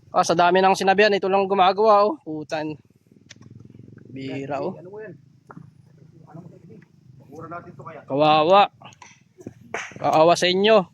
Ah, sa dami ng sinabihan, ito lang gumagawa oh. Putan. Bihira oh. Ano mo yan? Ano mo ito? Mura natin to kaya. Kawawa. Kawawa sa inyo.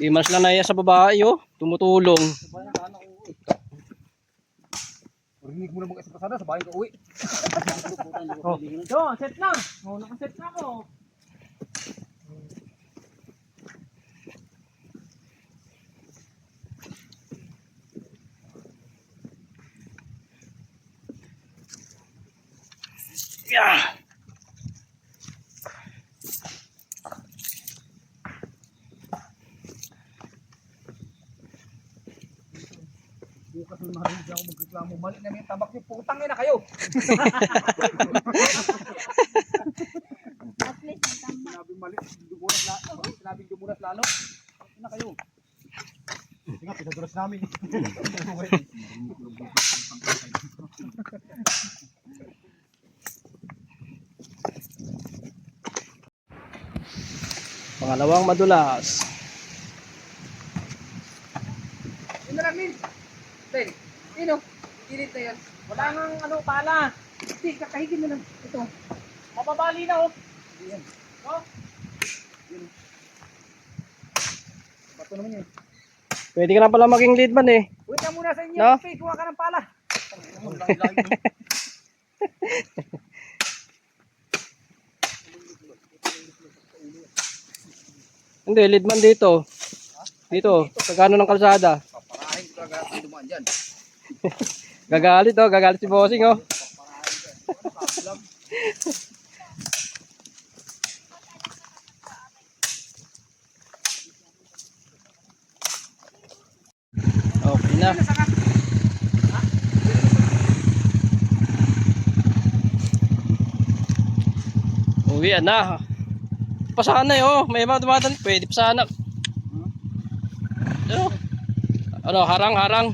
Di mas na naya sa babae oh. Tumutulong. Rinig mo na mga isa pasada sa bahay ka uwi. Oh, set na. Oh, nakaset na ako. Yeah. Bukas na marinig ako magreklamo. Mali na yung tabak niyo. Putang ina kayo. At least may tama. Sinabi mali. Dumuras lalo. Sinabi dumuras lalo. Ano na kayo? Sige nga, pinaduras namin. Pangalawang madulas. Yun na lang, Min. Ten. Ino. Kilit na yan. Wala nang ano, pala. Hindi, kakahigin mo lang. Ito. Mababali na, oh. Yan. Oh. Bato naman yun. Pwede ka na pala maging lead man eh. Wait ka muna sa inyo. No? Okay, kuha ka ng pala. Hindi, lead man dito. Dito, kagano ng kalsada. Paparahin ko talaga ang dumaan dyan. Gagalit oh, gagalit si bossing oh. Okay na. Uwi na. Pasana eh oh, may mga dumadaan, pwede pasana. Ano? Ano, harang.